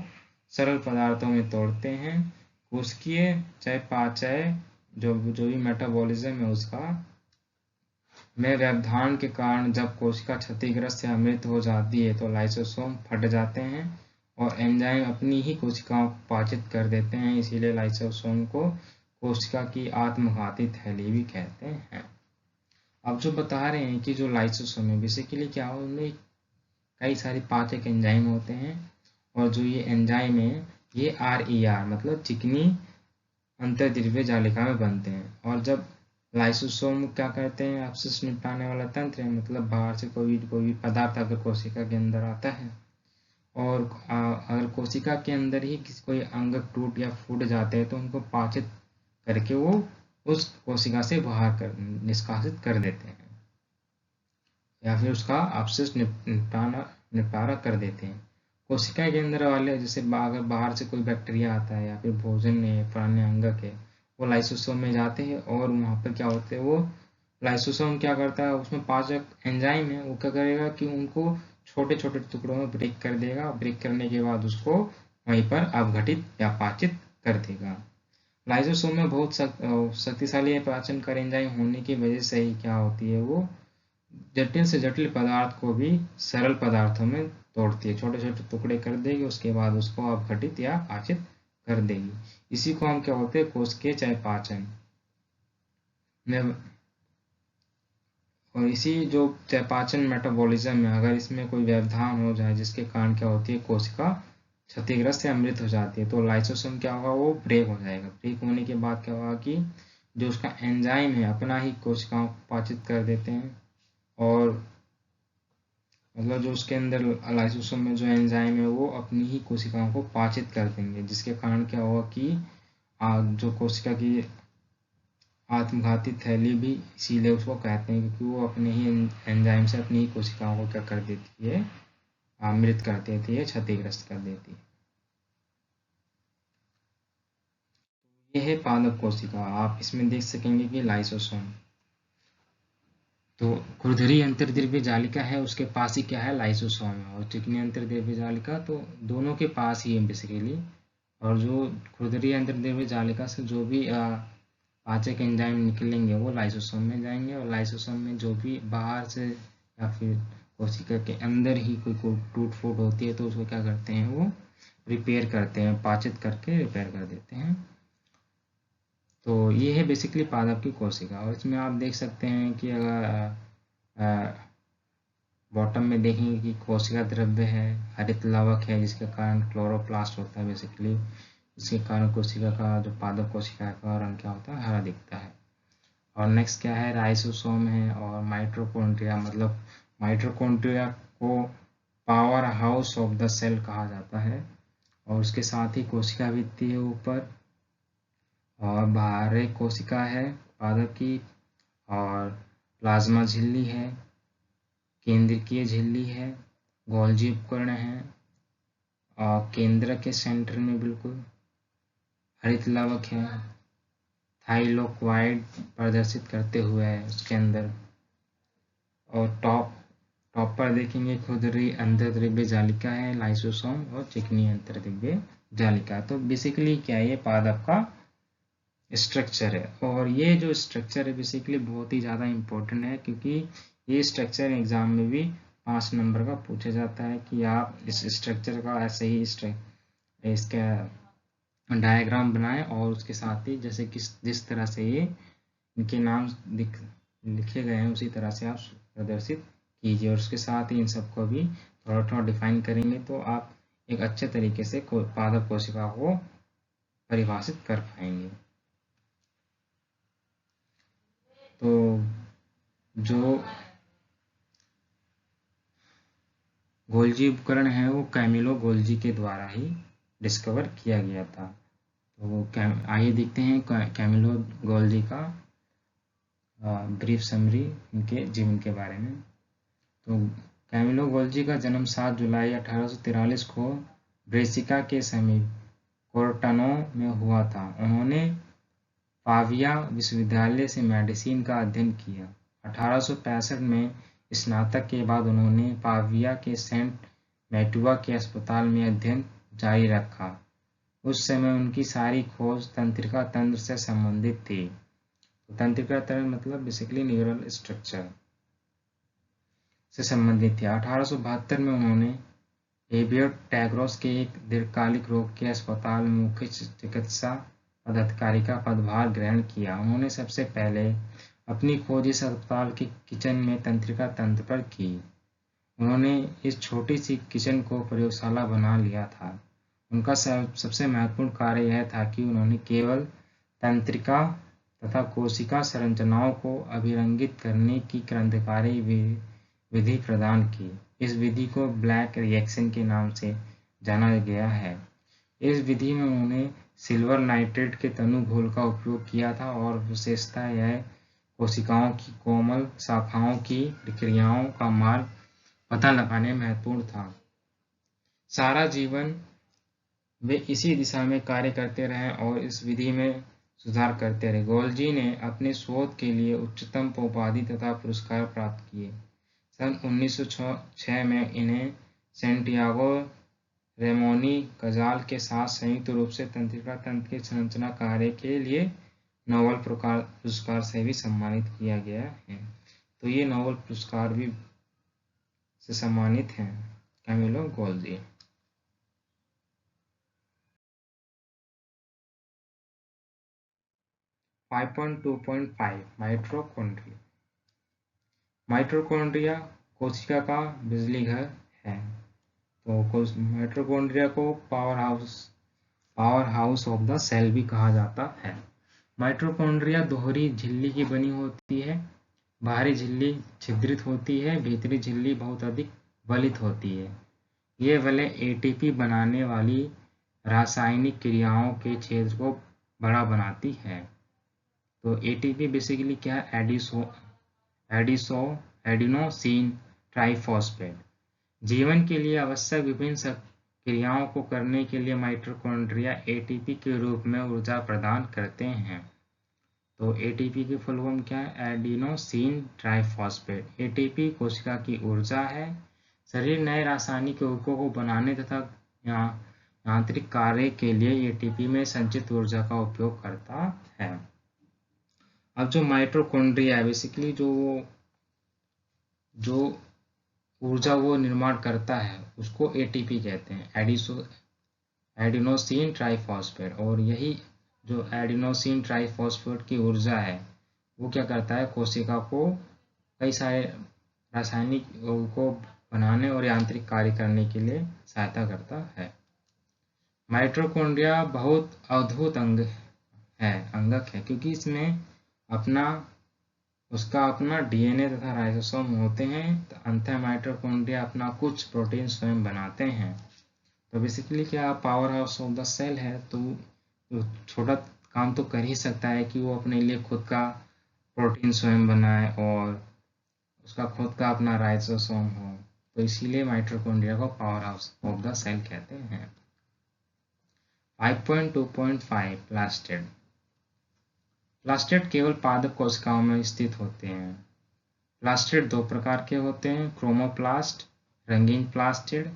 सरल पदार्थों में तोड़ते हैं। कोशिकीय चयापचय जो भी मेटाबॉलिज्म है उसका में व्यवधान के कारण जब कोशिका क्षतिग्रस्त या मृत हो जाती है तो लाइसोसोम फट जाते हैं और एंजाइम अपनी ही कोशिकाओं को पाचित कर देते हैं। इसीलिए लाइसोसोम को कोशिका की आत्मघाती थैली भी कहते हैं। अब जो बता रहे हैं कि जो लाइसोसोम है बेसिकली क्या हो, उनमें कई सारे पाचक एंजाइम होते हैं और जो ये एंजाइम है ये RER मतलब चिकनी अंतर्द्रव्य जालिका में बनते हैं। और जब लाइसोसोम क्या करते हैं, अपशिष्ट निपटाने वाला तंत्र है, मतलब बाहर से कोई भी पदार्थ अगर कोशिका के अंदर आता है और अगर कोशिका के अंदर ही कोई अंग टूट या फूट जाते हैं तो उनको पाचित करके वो उस कोशिका से बाहर निष्कासित कर देते हैं या फिर उसका अपशिष्ट निपटारा कर देते हैं। कोशिका के अंदर वाले जैसे अगर बाहर से कोई बैक्टीरिया आता है या फिर भोजन है, पुराने अंगक है, वो लाइसोसोम में जाते हैं और वहाँ पर क्या होते हैं, वो लाइसोसोम क्या करता है, उसमें पाचक एंजाइम है, वो क्या करेगा कि उनको छोटे छोटे टुकड़ों में ब्रेक कर देगा। ब्रेक करने के बाद उसको वहीं पर अपघटित या पाचित कर देगा। लाइसोसोम में बहुत शक्तिशाली पाचनकारी एंजाइम होने की वजह से ही क्या होती है, वो जटिल से जटिल पदार्थ को भी सरल पदार्थों में तोड़ती है, छोटे छोटे टुकड़े कर देगी, उसके बाद उसको अपघटित या पाचित कर देगी। इसी को हम क्या बोलते हैं, कोशिकीय चयापचय में। और इसी जो चयापचय मेटाबॉलिज्म में अगर इसमें कोई व्यवधान हो जाए जिसके कारण क्या होती है, कोशिका क्षतिग्रस्त या मृत हो जाती है तो लाइसोसोम क्या होगा, वो ब्रेक हो जाएगा। ब्रेक होने के बाद क्या होगा कि जो उसका एंजाइम है अपना ही कोशिकाओं को पाचित कर देते हैं और मतलब जो उसके अंदर लाइसोसोम में जो एंजाइम है वो अपनी ही कोशिकाओं को पाचित कर देंगे, जिसके कारण क्या होगा कि जो कोशिका की आत्मघाती थैली भी इसीलिए उसको कहते हैं क्योंकि वो अपने ही एंजाइम से अपनी ही कोशिकाओं को क्या कर देती है, मृत कर देती है, क्षतिग्रस्त कर देती है। यह है पादप कोशिका। आप इसमें देख सकेंगे कि लाइसोसोम तो खुरदरी अंतर्द्रव्य जालिका है, उसके पास ही क्या है, लाइसोसोम है। और चिकनी अंतर्द्रव्य जालिका तो दोनों के पास ही है बेसिकली। और जो खुरदरी अंतर्द्रव्य जालिका से जो भी पाचक एंजाइम निकलेंगे वो लाइसोसोम में जाएंगे और लाइसोसोम में जो भी बाहर से या फिर कोशिका के अंदर ही कोई टूट फूट होती है तो उसको क्या करते हैं, वो रिपेयर करते हैं, पाचित करके रिपेयर कर देते हैं। तो ये है बेसिकली पादप की कोशिका। और इसमें आप देख सकते हैं कि अगर बॉटम में देखेंगे कि कोशिका द्रव्य है, हरित लवक है जिसके कारण क्लोरोप्लास्ट होता है बेसिकली, इसके कारण कोशिका का जो पादप कोशिका का रंग क्या होता है, हरा दिखता है। और नेक्स्ट क्या है, राइसोसोम है और माइटोकॉन्ड्रिया, मतलब माइटोकॉन्ड्रिया को power house of the cell कहा जाता है। और उसके साथ ही कोशिका भित्ति है ऊपर और बाहर कोशिका है पादप की और प्लाज्मा झिल्ली है, केंद्रकीय झिल्ली है, गोल्जी उपकरण है और केंद्र के सेंटर में बिल्कुल हरित लवक है, थाइलोक्वाइड प्रदर्शित करते हुए है उसके अंदर। और टॉप पर देखेंगे खुरदरी अंतर्द्रव्य जालिका है, लाइसोसोम और चिकनी अंतर्द्रव्य जालिका। तो बेसिकली क्या है, ये पादप का स्ट्रक्चर है। और ये जो स्ट्रक्चर है बेसिकली बहुत ही ज़्यादा इम्पोर्टेंट है क्योंकि ये स्ट्रक्चर एग्जाम में भी 5 नंबर का पूछा जाता है कि आप इस स्ट्रक्चर का ऐसे ही इसका डायग्राम बनाएं और उसके साथ ही जैसे जिस तरह से ये इनके नाम लिखे गए हैं उसी तरह से आप प्रदर्शित कीजिए। और उसके साथ ही इन सबको भी थोड़ा थोड़ा डिफाइन करेंगे तो आप एक अच्छे तरीके से पादप कोशिका को परिभाषित कर पाएंगे। तो जो गोल्जी उपकरण है वो कैमिलो गोल्जी के द्वारा ही डिस्कवर किया गया था। तो आइए देखते हैं कैमिलो गोल्जी का ब्रीफ समरी इनके जीवन के बारे में। तो कैमिलो गोल्जी का जन्म 7 जुलाई 1843 को ब्रेसिका के समीप कोर्टानो में हुआ था। उन्होंने पाविया विश्वविद्यालय से मेडिसिन का अध्ययन किया। 1865 में स्नातक के बाद उन्होंने पाविया के सेंट मैटुआ के अस्पताल में अध्ययन जारी रखा। उस समय उनकी सारी खोज तंत्रिका तंत्र से संबंधित थी। तो तंत्रिका तंत्र मतलब बेसिकली न्यूरल स्ट्रक्चर से संबंधित थी। 1872 में उन्होंने एबियट टैग्रोस के एक दीर्घकालिक रोग के अस्पताल में मुख्य चिकित्सा पदाधिकारी का पदभार ग्रहण किया। उन्होंने सबसे पहले अपनी खोज इस अस्पताल के किचन में तंत्रिका तंत्र पर की। उन्होंने इस छोटी सी किचन को प्रयोगशाला बना लिया था। उनका सबसे महत्वपूर्ण कार्य यह था कि उन्होंने केवल तंत्रिका तथा कोशिका संरचनाओं को अभिरंगित करने की क्रांतिकारी विधि प्रदान की। इस विधि को ब्लैक रिएक्शन के नाम से जाना गया है। इस विधि में उन्होंने सिल्वर नाइट्रेट के तनु घोल का उपयोग किया था और विशेषतः यह कोशिकाओं की कोमल शाखाओं की प्रक्रियाओं का मार्ग पता लगाने में महत्वपूर्ण था। सारा जीवन वे इसी दिशा में कार्य करते रहे और इस विधि में सुधार करते रहे। गोल्जी ने अपने शोध के लिए उच्चतम उपाधि तथा पुरस्कार प्राप्त किए। सन 1906 में इन्हें सैंटियागो रेमोनी कजाल के साथ संयुक्त रूप से तंत्रिका तंत्र के संरचना कार्य के लिए नोबेल पुरस्कार से भी सम्मानित किया गया है। तो ये नोबेल पुरस्कार भी से सम्मानित हैं कैमिलो गोल्जी। माइटोकॉन्ड्रिया। माइटोकॉन्ड्रिया कोशिका का बिजली घर है। तो माइटोकॉन्ड्रिया को power house of the cell भी कहा जाता है। माइटोकॉन्ड्रिया दोहरी झिल्ली की बनी होती है। बाहरी झिल्ली छिद्रित होती है, भीतरी झिल्ली बहुत अधिक वलित होती है। ये वलय एटीपी बनाने वाली रासायनिक क्रियाओं के क्षेत्र को बड़ा बनाती है। तो एटीपी बेसिकली क्या है? Adenosine triphosphate. जीवन के लिए आवश्यक विभिन्न क्रियाओं को करने के लिए माइटोकॉन्ड्रिया एटीपी के रूप में ऊर्जा प्रदान करते हैं। तो एटीपी की फुल फॉर्म क्या है? Adenosine triphosphate. एटीपी कोशिका की ऊर्जा है। शरीर नए रासायनिक यौगिकों को बनाने तथा यांत्रिक कार्य के लिए एटीपी में संचित ऊर्जा का उपयोग करता है। अब जो माइटोकॉन्ड्रिया है बेसिकली जो ऊर्जा वो निर्माण करता है उसको एटीपी कहते हैं, एडिनोसिन ट्राइफॉस्फेट। और यही जो एडिनोसिन ट्राइफॉस्फेट की ऊर्जा है वो क्या करता है? कोशिका को कई सारे रासायनिक यौगिकों को बनाने और यांत्रिक कार्य करने के लिए सहायता करता है। माइटोकॉन्ड्रिया बहुत अद्भुत अंगक है क्योंकि इसमें उसका अपना डीएनए तथा राइबोसोम होते हैं। तो अंततः माइटोकॉन्ड्रिया अपना कुछ प्रोटीन स्वयं बनाते हैं। तो बेसिकली क्या power house of the cell है, तो छोटा काम तो कर ही सकता है कि वो अपने लिए खुद का प्रोटीन स्वयं बनाए और उसका खुद का अपना राइबोसोम हो। तो इसीलिए माइटोकॉन्ड्रिया को power house of the cell कहते हैं। 5.2.5 प्लास्टिड। प्लास्टिड केवल पादप कोशिकाओं में स्थित होते हैं। प्लास्टिड दो प्रकार के होते हैं, क्रोमोप्लास्ट रंगीन प्लास्टिड,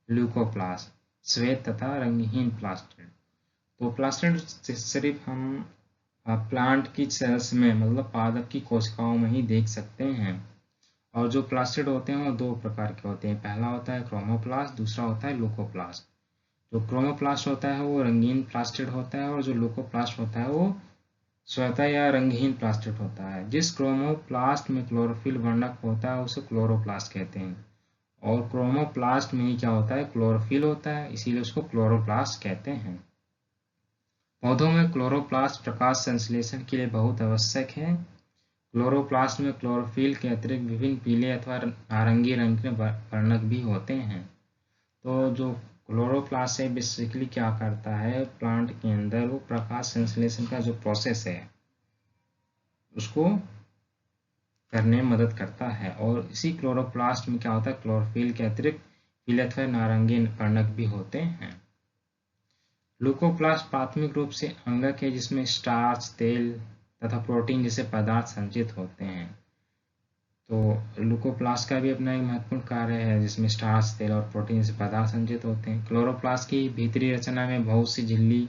ल्यूकोप्लास्ट श्वेत तथा रंगहीन प्लास्टिड। तो प्लास्टिड सिर्फ हम प्लांट की सेल्स में मतलब पादप की कोशिकाओं में ही देख सकते हैं। और जो प्लास्टिड होते हैं वो दो प्रकार के होते हैं। पहला होता है क्रोमोप्लास्ट, दूसरा होता है ल्यूकोप्लास्ट। जो क्रोमोप्लास्ट होता है वो रंगीन प्लास्टिड होता है और जो ल्यूकोप्लास्ट होता है वो श्वेत या रंगहीन प्लास्टिड होता है। जिस क्रोमोप्लास्ट में क्लोरोफिल वर्णक होता है उसे क्लोरोप्लास्ट कहते हैं और क्रोमोप्लास्ट में ही क्या होता है? क्लोरोफिल होता है, इसीलिए उसको क्लोरोप्लास्ट कहते हैं। पौधों में क्लोरोप्लास्ट प्रकाश संश्लेषण के लिए बहुत आवश्यक है। क्लोरोप्लास्ट में क्लोरोफिल के अतिरिक्त विभिन्न पीले अथवा नारंगी रंग के वर्णक भी होते हैं। तो जो क्लोरोप्लास्ट है बेसिकली क्या करता है, प्लांट के अंदर वो प्रकाश संश्लेषण का जो प्रोसेस है उसको करने में मदद करता है। और इसी क्लोरोप्लास्ट में क्या होता है, क्लोरोफिल के अतिरिक्त पीले अथवा नारंगी वर्णक भी होते हैं। ल्यूकोप्लास्ट प्राथमिक रूप से अंगक है जिसमें स्टार्च, तेल तथा प्रोटीन जैसे पदार्थ संचित होते हैं। तो ल्यूकोप्लास्ट का भी अपना एक महत्वपूर्ण कार्य है जिसमें स्टार्च, तेल और प्रोटीन जैसे पदार्थ संचित होते हैं। क्लोरोप्लास्ट की भीतरी रचना में बहुत सी झिल्ली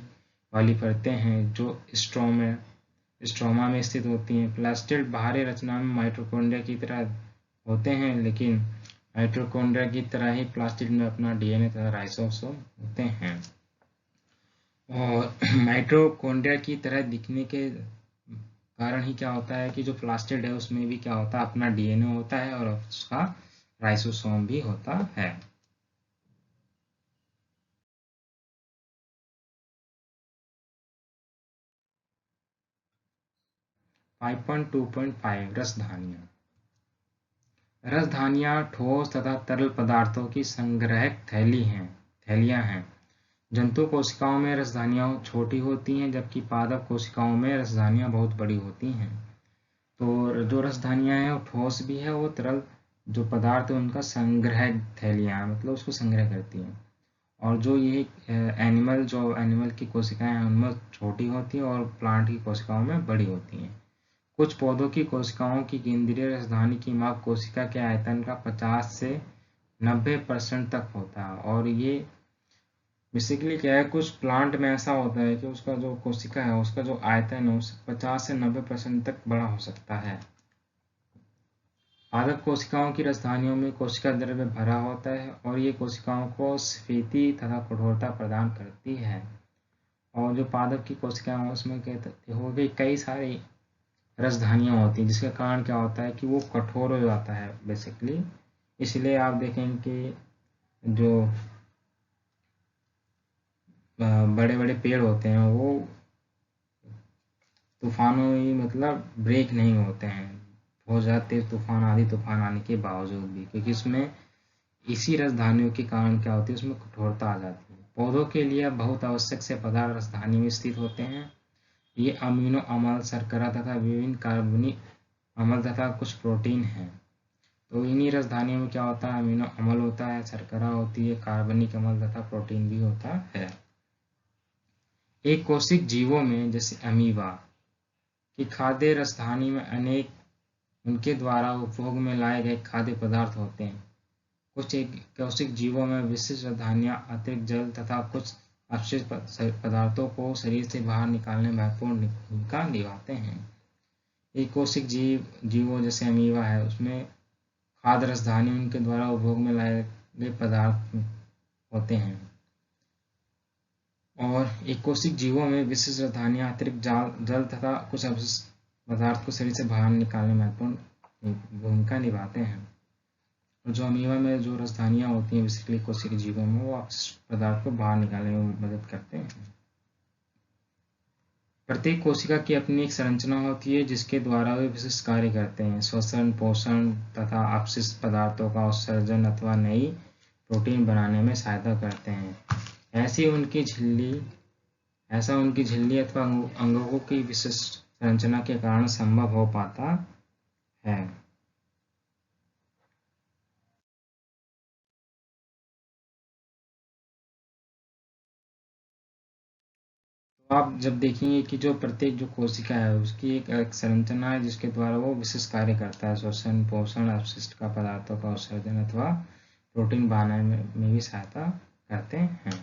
वाली परतें हैं जो स्ट्रोमा में स्थित होती हैं। प्लास्टिड बाहरी रचना में माइटोकॉन्ड्रिया की तरह होते हैं, लेकिन माइटोकॉन्ड्रिया की तरह ही प्लास्टिड में अपना डीएनए तथा राइबोसोम होते हैं। और माइटोकॉन्ड्रिया की तरह दिखने के कारण ही क्या होता है कि जो प्लास्टिड है उसमें भी क्या होता है, अपना डीएनए होता है और उसका राइबोसोम भी होता है। Five point 2.5 रसधानियाँ। रसधानियाँ ठोस तथा तरल पदार्थों की संग्रहक थैलियाँ हैं। जंतु कोशिकाओं में रसधानियाँ छोटी होती हैं जबकि पादप कोशिकाओं में रसधानियाँ बहुत बड़ी होती हैं। तो जो रसधानियाँ हैं वो ठोस भी है, वो तरल जो पदार्थ है उनका संग्रह थैलियाँ मतलब उसको संग्रह करती हैं। और जो ये एनिमल की कोशिकाएं हैं उनमें छोटी होती है और प्लांट की कोशिकाओं में बड़ी होती हैं। कुछ पौधों की कोशिकाओं की केंद्रीय रसधानी की माप कोशिका के आयतन का 50 से 90% तक होता है। और ये बेसिकली क्या है, कुछ प्लांट में ऐसा होता है कि उसका जो कोशिका है उसका जो आयतन है उसका 50 से 90% तक बड़ा हो सकता है। पादप कोशिकाओं की रसधानियों में कोशिका द्रव्य भरा होता है और ये कोशिकाओं को स्फीति तथा कठोरता प्रदान करती है। और जो पादप की कोशिकाएं हैं उसमें हो गई कई सारी रसधानियाँ होती हैं जिसके कारण क्या होता है कि वो कठोर हो जाता है बेसिकली। इसलिए आप देखेंगे कि जो बड़े बड़े पेड़ होते हैं वो तूफानों में मतलब ब्रेक नहीं होते हैं, बहुत ज़्यादा तेज तूफान आने के बावजूद भी, क्योंकि उसमें इसी रसधानियों के कारण क्या होती है उसमें कठोरता आ जाती है। पौधों के लिए बहुत आवश्यक से पदार्थ रसधानी में स्थित होते हैं। ये अमीनो अम्ल, शर्करा तथा विभिन्न कार्बनिक अम्ल तथा कुछ प्रोटीन हैं। तो इन्हीं रसधानियों में क्या होता है, अमीनो अम्ल होता है, शर्करा होती है, कार्बनिक अम्ल तथा प्रोटीन भी होता है। एक कोशिक जीवों में जैसे अमीबा की खाद्य रसधानी में अनेक उनके द्वारा उपभोग में लाए गए खाद्य पदार्थ होते हैं। कुछ एक कोशिक जीवों में विशिष्ट रसधानियाँ अतिरिक्त जल तथा कुछ अपशिष्ट पदार्थों को शरीर से बाहर निकालने में महत्वपूर्ण भूमिका निभाते हैं। एक कोशिक जीवों जैसे अमीबा है उसमें खाद्य रसधानी उनके द्वारा उपभोग में लाए गए पदार्थ होते हैं। और एक कोशिक जीवों में विशिष्ट रसधानियाँ अतिरिक्त जल तथा कुछ अपशिष्ट पदार्थ को शरीर से बाहर निकालने में महत्वपूर्ण भूमिका निभाते हैं। और जो अमीबा में जो रसधानियाँ होती हैं बेसिकली कोशिक जीवों में वो अपशिष्ट पदार्थ को बाहर निकालने में मदद करते हैं। प्रत्येक कोशिका की अपनी एक संरचना होती है जिसके द्वारा वे विशिष्ट कार्य करते हैं। श्वसन, पोषण तथा अपशिष्ट पदार्थों का उत्सर्जन अथवा नई प्रोटीन बनाने में सहायता करते हैं। ऐसा उनकी झिल्ली अथवा अंगों की विशिष्ट संरचना के कारण संभव हो पाता है। तो आप जब देखेंगे कि जो प्रत्येक जो कोशिका है उसकी एक संरचना है जिसके द्वारा वो विशिष्ट कार्य करता है, श्वसन, पोषण, अपशिष्ट का पदार्थों का उत्सर्जन अथवा प्रोटीन बनाने में भी सहायता करते हैं।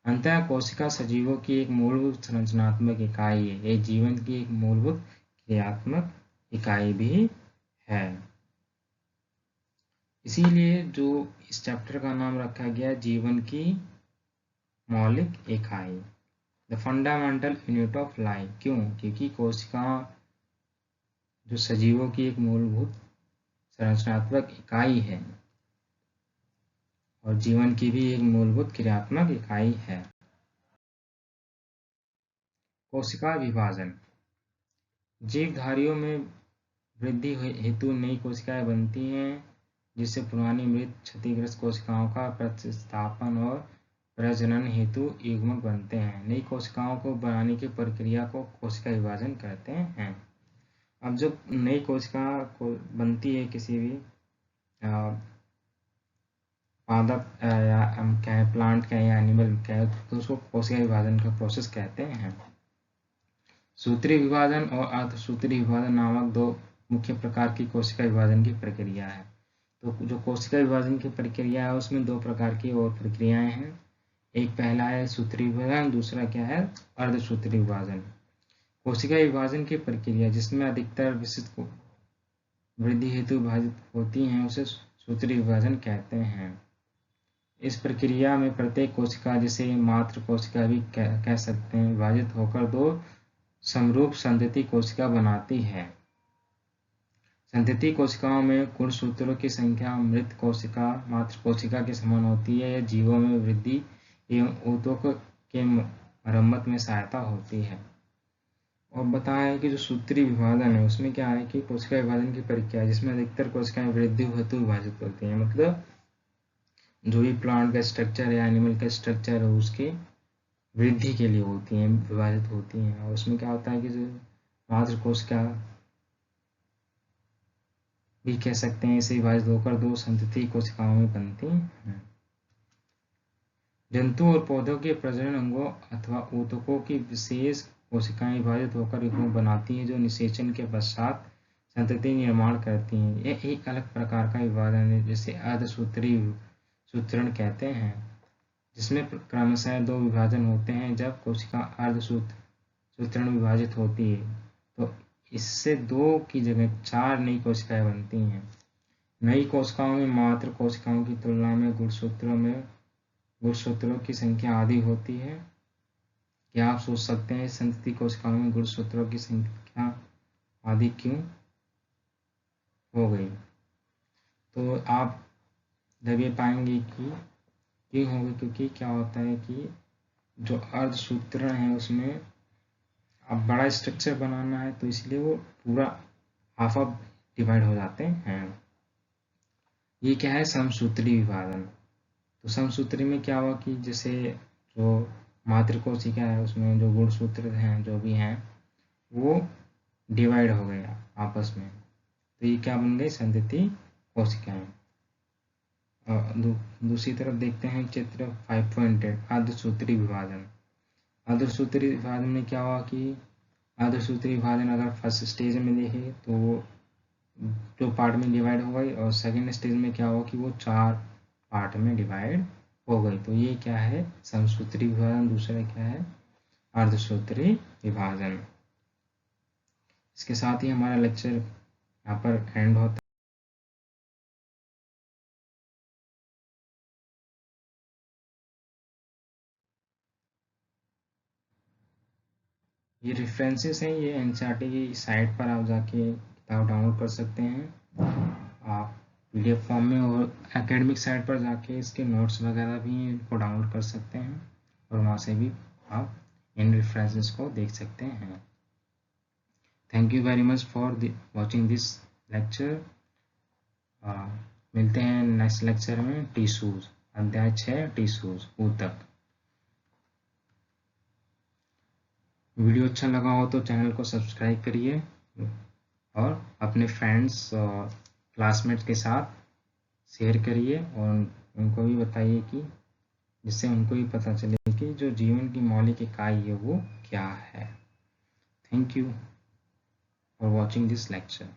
अंततः कोशिका सजीवों की एक मूलभूत संरचनात्मक इकाई है। ये जीवन की एक मूलभूत क्रियात्मक इकाई भी है। इसीलिए जो इस चैप्टर का नाम रखा गया जीवन की मौलिक इकाई, the fundamental unit of life. क्यों? क्योंकि कोशिका जो सजीवों की एक मूलभूत संरचनात्मक इकाई है और जीवन की भी एक मूलभूत क्रियात्मक इकाई है। कोशिका विभाजन। जीवधारियों में वृद्धि हेतु नई कोशिकाएं बनती हैं, जिससे पुरानी मृत क्षतिग्रस्त कोशिकाओं का प्रतिस्थापन और प्रजनन हेतु युग्मक बनते हैं। नई कोशिकाओं को बनाने की प्रक्रिया को कोशिका विभाजन कहते हैं। अब जब नई कोशिका को बनती है किसी भी पादप या हम कहें प्लांट कहें या एनिमल कहें, तो उसको कोशिका विभाजन का प्रोसेस कहते हैं। सूत्री विभाजन और अर्धसूत्री विभाजन नामक दो मुख्य प्रकार की कोशिका विभाजन की प्रक्रिया है। तो जो कोशिका विभाजन की प्रक्रिया है उसमें दो प्रकार की और प्रक्रियाएं हैं। एक पहला है सूत्री विभाजन, दूसरा क्या है अर्धसूत्री विभाजन। कोशिका विभाजन की प्रक्रिया जिसमें अधिकतर विशिष्ट वृद्धि हेतु विभाजित होती हैं उसे सूत्री विभाजन कहते हैं। इस प्रक्रिया में प्रत्येक कोशिका, जिसे मात्र कोशिका भी कह सकते हैं, विभाजित होकर दो समरूप संतति कोशिका बनाती है। संतति कोशिकाओं में गुणसूत्रों की संख्या मृत कोशिका मात्र कोशिका के समान होती है। यह जीवों में वृद्धि एवं ऊतक के मरम्मत में सहायता होती है। और बताया है कि जो सूत्री विभाजन है उसमें क्या है कि कोशिका विभाजन की प्रक्रिया जिसमें अधिकतर कोशिकाएं वृद्धि हेतु विभाजित होती हैं, मतलब जो भी प्लांट का स्ट्रक्चर या एनिमल का स्ट्रक्चर है उसके वृद्धि के लिए होती हैं, विभाजित होती हैं। और उसमें क्या होता है कि जो मात्र कोशिका भी कह सकते हैं, इसे विभाजित होकर दो संतति कोशिकाओं में बनती हैं। जंतु और पौधों के प्रजनन अंगों अथवा ऊतकों की विशेष कोशिकाएं विभाजित होकर युग्मक बनाती हैं, जो निषेचन के पश्चात संतति निर्माण करती हैं। यह एक अलग प्रकार का विभाजन है जिसे अर्धसूत्री सूत्रण कहते हैं, जिसमें क्रमशः दो विभाजन होते हैं। जब कोशिका अर्धसूत्रण विभाजित होती है तो इससे दो की जगह चार नई कोशिकाएं बनती हैं। नई कोशिकाओं में मात्र कोशिकाओं की तुलना में गुणसूत्रों की संख्या अधिक होती है। क्या आप सोच सकते हैं संतति कोशिकाओं में गुणसूत्रों की संख्या अधिक क्यों हो गई? तो आप जब ये पाएंगे कि क्यों होगी, क्योंकि क्या होता है कि जो अर्धसूत्रण है उसमें अब बड़ा स्ट्रक्चर बनाना है तो इसलिए वो पूरा हाफ ऑफ डिवाइड हो जाते हैं। ये क्या है समसूत्री विभाजन। तो समसूत्री में क्या हुआ कि जैसे जो मात्र कोशिका है उसमें जो गुणसूत्र हैं जो भी हैं वो डिवाइड हो गया आपस में, तो ये क्या बन गई संतति कोशिकाएं। दूसरी तरफ देखते हैं चित्र 5.8 अर्धसूत्री विभाजन। अर्धसूत्री विभाजन में क्या हुआ कि अर्धसूत्री विभाजन अगर फर्स्ट स्टेज में देखे तो वो दो पार्ट में डिवाइड हो गई, और सेकंड स्टेज में क्या हुआ कि वो चार पार्ट में डिवाइड हो गई। तो ये क्या है समसूत्री विभाजन, दूसरा क्या है अर्धसूत्री विभाजन। इसके साथ ही हमारा लेक्चर यहाँ पर एंड होता है। ये रेफरेंसेस हैं, ये एनसीईआरटी की साइट पर आप जाके किताब डाउनलोड कर सकते हैं आप पीडीएफ फॉर्म में, और एकेडमिक साइट पर जाके इसके नोट्स वगैरह भी इनको डाउनलोड कर सकते हैं और वहाँ से भी आप इन रेफरेंसेस को देख सकते हैं। Thank you very much for watching this lecture. मिलते हैं नेक्स्ट लेक्चर में टिश्यूज, अध्याय 6 टिश्यूज ऊतक। वीडियो अच्छा लगा हो तो चैनल को सब्सक्राइब करिए और अपने फ्रेंड्स और क्लासमेट्स के साथ शेयर करिए, और उनको भी बताइए कि जिससे उनको भी पता चले कि जो जीवन की मौलिक इकाई है वो क्या है। Thank you for watching this lecture.